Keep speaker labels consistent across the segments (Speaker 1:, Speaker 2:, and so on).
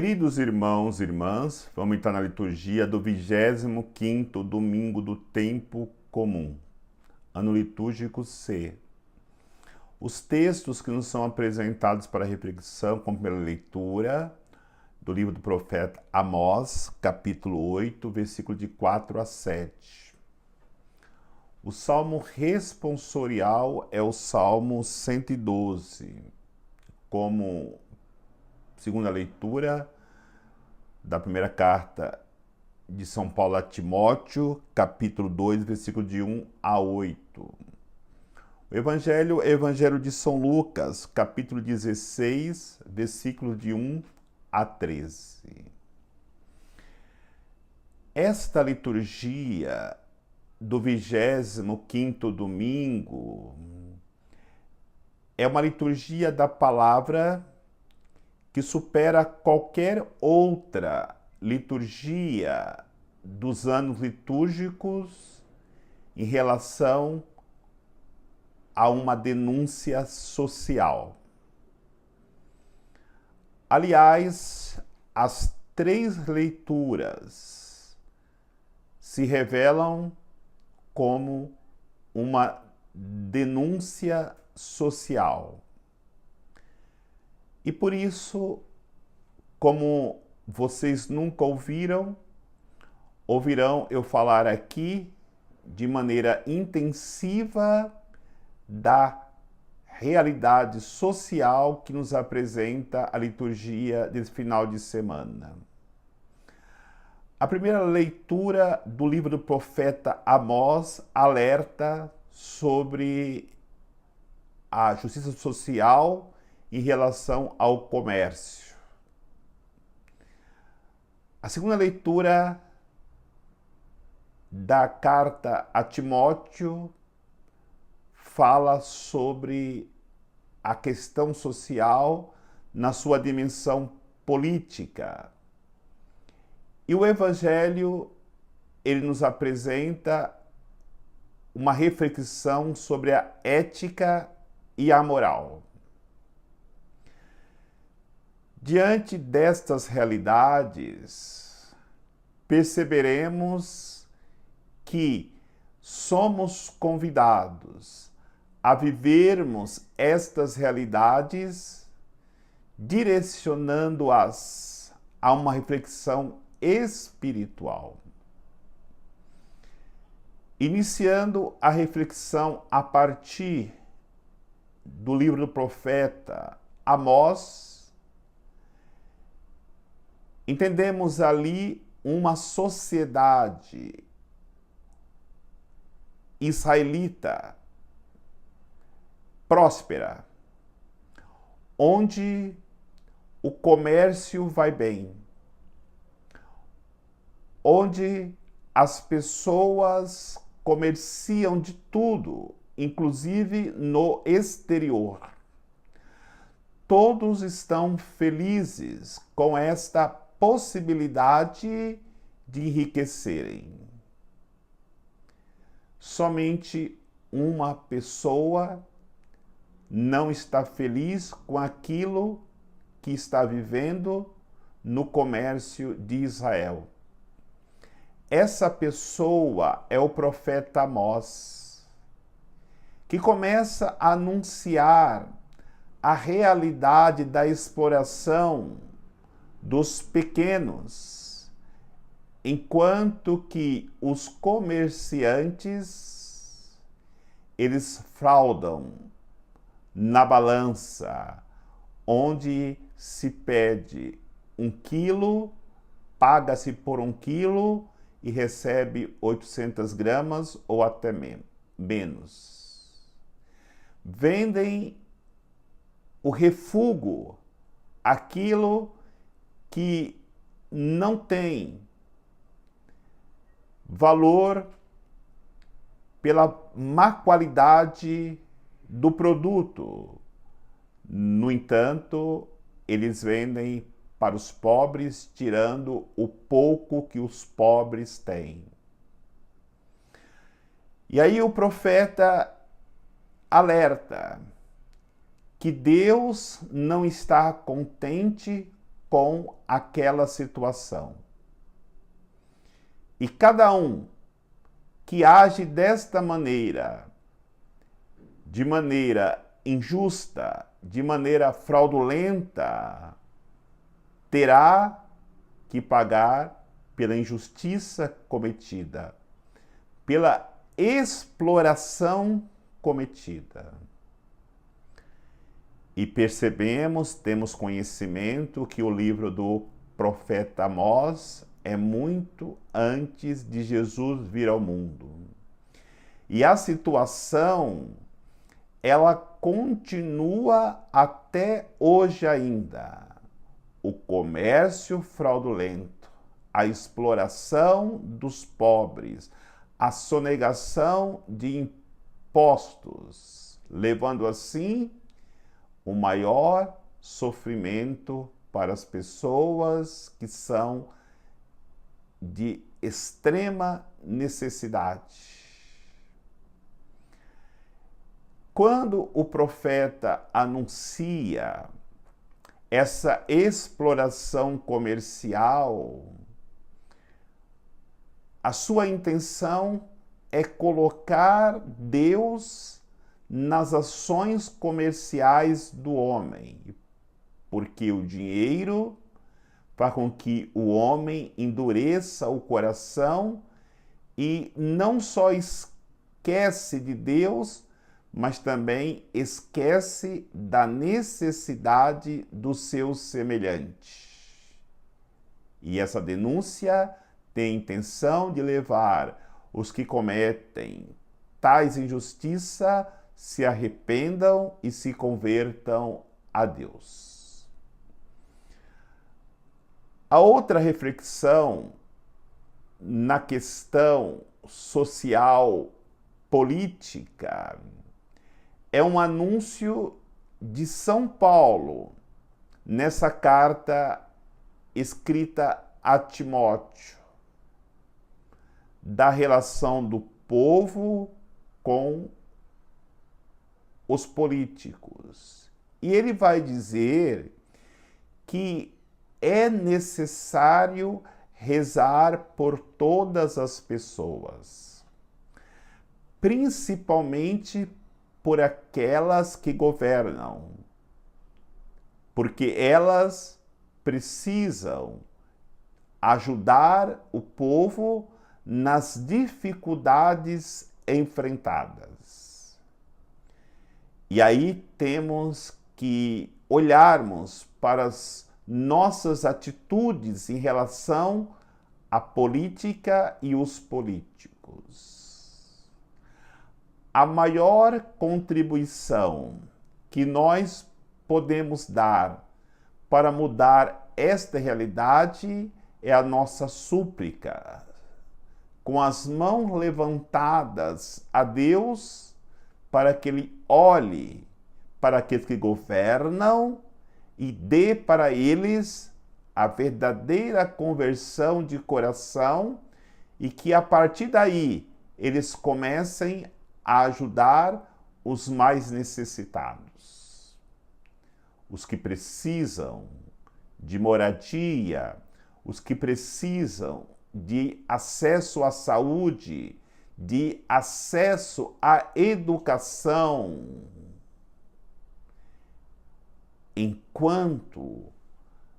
Speaker 1: Queridos irmãos e irmãs, vamos entrar na liturgia do 25º domingo do tempo comum, ano litúrgico C. Os textos que nos são apresentados para reflexão, como primeira leitura, do livro do profeta Amós, capítulo 8, versículo de 4 a 7. O salmo responsorial é o salmo 112, como segunda leitura da primeira carta de São Paulo a Timóteo, capítulo 2, versículo de 1 a 8. O Evangelho é o Evangelho de São Lucas, capítulo 16, versículo de 1 a 13. Esta liturgia do 25º domingo é uma liturgia da palavra que supera qualquer outra liturgia dos anos litúrgicos em relação a uma denúncia social. Aliás, as três leituras se revelam como uma denúncia social. E por isso, como vocês nunca ouvirão eu falar aqui de maneira intensiva da realidade social que nos apresenta a liturgia desse final de semana. A primeira leitura do livro do profeta Amós alerta sobre a justiça social em relação ao comércio. A segunda leitura da carta a Timóteo fala sobre a questão social na sua dimensão política. E o Evangelho, ele nos apresenta uma reflexão sobre a ética e a moral. Diante destas realidades, perceberemos que somos convidados a vivermos estas realidades direcionando-as a uma reflexão espiritual. Iniciando a reflexão a partir do livro do profeta Amós, entendemos ali uma sociedade israelita próspera, onde o comércio vai bem, onde as pessoas comerciam de tudo, inclusive no exterior. Todos estão felizes com esta possibilidade de enriquecerem. Somente uma pessoa não está feliz com aquilo que está vivendo no comércio de Israel. Essa pessoa é o profeta Amós, que começa a anunciar a realidade da exploração dos pequenos, enquanto que os comerciantes, eles fraudam na balança, onde se pede 1 quilo, paga-se por 1 quilo e recebe 800 gramas ou até menos. Vendem o refúgio, aquilo que não tem valor pela má qualidade do produto. No entanto, eles vendem para os pobres, tirando o pouco que os pobres têm. E aí o profeta alerta que Deus não está contente com aquela situação. E cada um que age desta maneira, de maneira injusta, de maneira fraudulenta, terá que pagar pela injustiça cometida, pela exploração cometida. E percebemos, temos conhecimento que o livro do profeta Amós é muito antes de Jesus vir ao mundo. E a situação, ela continua até hoje ainda. O comércio fraudulento, a exploração dos pobres, a sonegação de impostos, levando assim o maior sofrimento para as pessoas que são de extrema necessidade. Quando o profeta anuncia essa exploração comercial, a sua intenção é colocar Deus nas ações comerciais do homem, porque o dinheiro faz com que o homem endureça o coração e não só esquece de Deus, mas também esquece da necessidade do seu semelhante. E essa denúncia tem a intenção de levar os que cometem tais injustiça se arrependam e se convertam a Deus. A outra reflexão na questão social, política, é um anúncio de São Paulo nessa carta escrita a Timóteo, da relação do povo com os políticos. E ele vai dizer que é necessário rezar por todas as pessoas, principalmente por aquelas que governam, porque elas precisam ajudar o povo nas dificuldades enfrentadas. E aí temos que olharmos para as nossas atitudes em relação à política e os políticos. A maior contribuição que nós podemos dar para mudar esta realidade é a nossa súplica, com as mãos levantadas a Deus, para que Ele olhe para aqueles que governam e dê para eles a verdadeira conversão de coração e que a partir daí eles comecem a ajudar os mais necessitados, os que precisam de moradia, os que precisam de acesso à saúde, de acesso à educação. Enquanto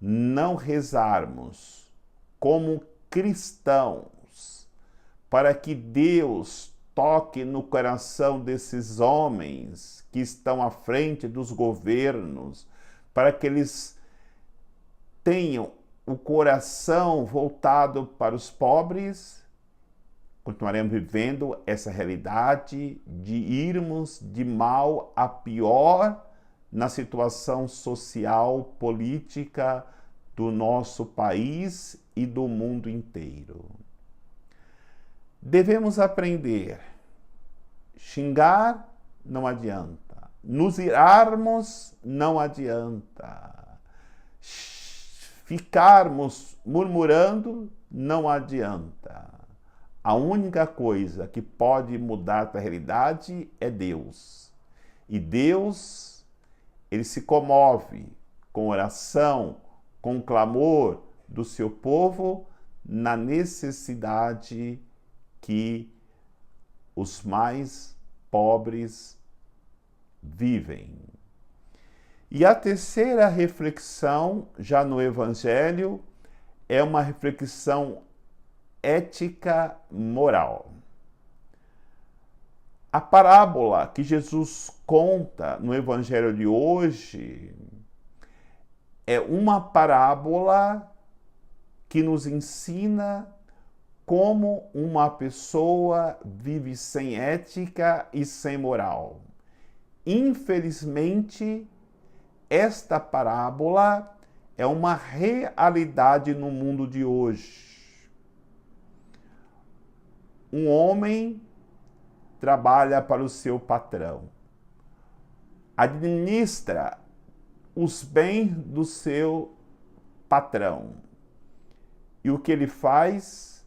Speaker 1: não rezarmos como cristãos para que Deus toque no coração desses homens que estão à frente dos governos, para que eles tenham o coração voltado para os pobres, continuaremos vivendo essa realidade de irmos de mal a pior na situação social, política do nosso país e do mundo inteiro. Devemos aprender. Xingar não adianta. Nos irarmos não adianta. Ficarmos murmurando não adianta. A única coisa que pode mudar a realidade é Deus. E Deus, Ele se comove com oração, com o clamor do seu povo na necessidade que os mais pobres vivem. E a terceira reflexão, já no Evangelho, é uma reflexão ética moral. A parábola que Jesus conta no Evangelho de hoje é uma parábola que nos ensina como uma pessoa vive sem ética e sem moral. Infelizmente, esta parábola é uma realidade no mundo de hoje. Um homem trabalha para o seu patrão, administra os bens do seu patrão. E o que ele faz?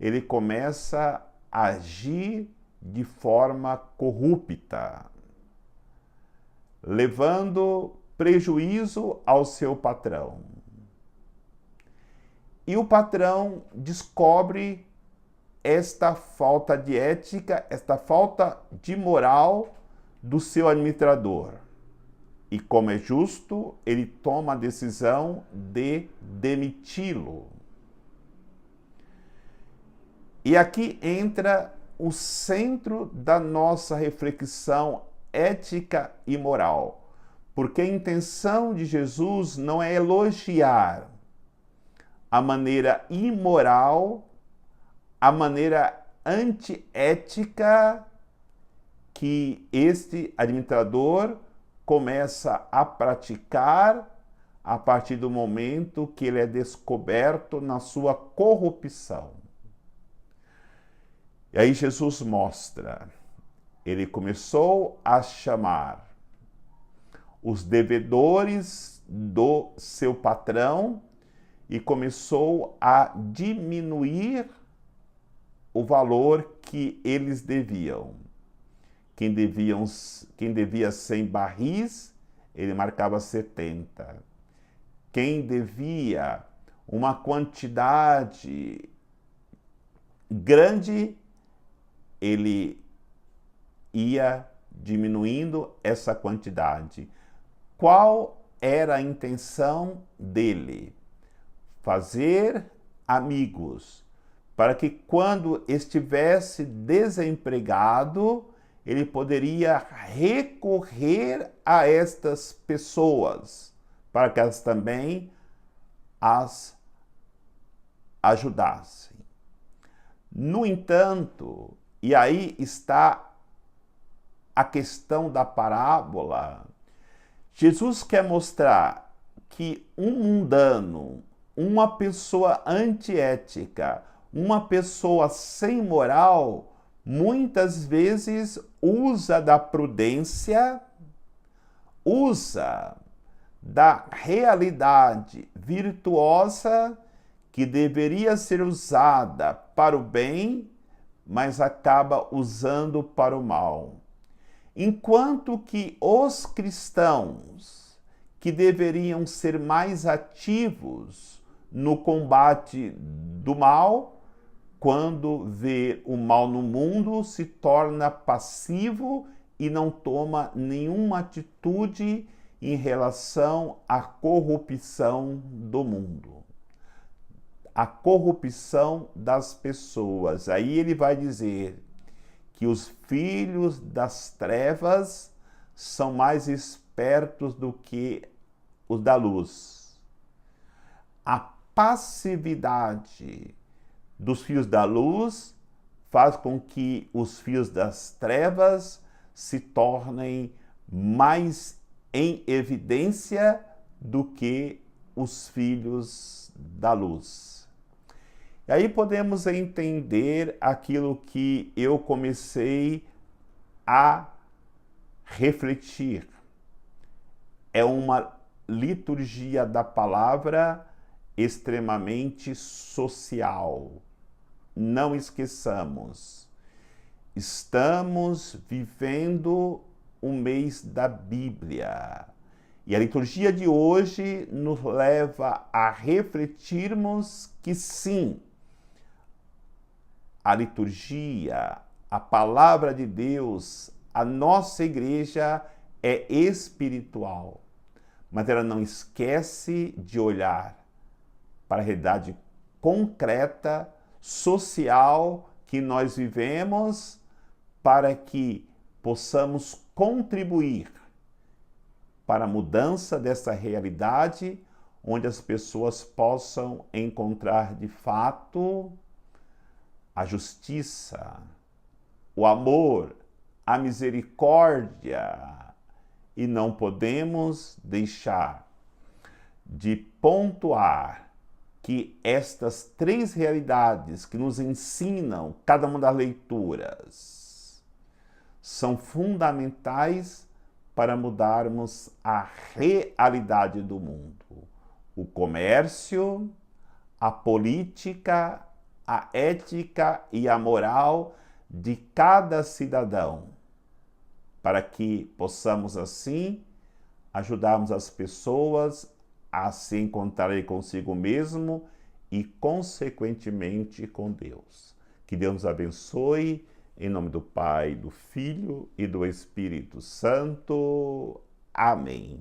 Speaker 1: Ele começa a agir de forma corrupta, levando prejuízo ao seu patrão. E o patrão descobre esta falta de ética, esta falta de moral do seu administrador. E como é justo, ele toma a decisão de demiti-lo. E aqui entra o centro da nossa reflexão ética e moral, porque a intenção de Jesus não é elogiar a maneira imoral, a maneira antiética que este administrador começa a praticar a partir do momento que ele é descoberto na sua corrupção. E aí Jesus mostra, ele começou a chamar os devedores do seu patrão e começou a diminuir o valor que eles deviam. Quem devia 100 barris, ele marcava 70. Quem devia uma quantidade grande, ele ia diminuindo essa quantidade. Qual era a intenção dele? Fazer amigos, para que quando estivesse desempregado, ele poderia recorrer a estas pessoas, para que elas também as ajudassem. No entanto, e aí está a questão da parábola, Jesus quer mostrar que um mundano, uma pessoa antiética, uma pessoa sem moral, muitas vezes usa da prudência, usa da realidade virtuosa que deveria ser usada para o bem, mas acaba usando para o mal. Enquanto que os cristãos, que deveriam ser mais ativos no combate do mal, quando vê o mal no mundo, se torna passivo e não toma nenhuma atitude em relação à corrupção do mundo, a corrupção das pessoas. Aí ele vai dizer que os filhos das trevas são mais espertos do que os da luz. A passividade dos filhos da luz faz com que os filhos das trevas se tornem mais em evidência do que os filhos da luz. E aí podemos entender aquilo que eu comecei a refletir. É uma liturgia da palavra extremamente social. Não esqueçamos, estamos vivendo o mês da Bíblia. E a liturgia de hoje nos leva a refletirmos que sim, a liturgia, a palavra de Deus, a nossa igreja é espiritual, mas ela não esquece de olhar para a realidade concreta, social que nós vivemos, para que possamos contribuir para a mudança dessa realidade, onde as pessoas possam encontrar de fato a justiça, o amor, a misericórdia. E não podemos deixar de pontuar que estas três realidades que nos ensinam cada uma das leituras são fundamentais para mudarmos a realidade do mundo. O comércio, a política, a ética e a moral de cada cidadão, para que possamos assim ajudarmos as pessoas a se encontrarem consigo mesmo e, consequentemente, com Deus. Que Deus nos abençoe. Em nome do Pai, do Filho e do Espírito Santo. Amém.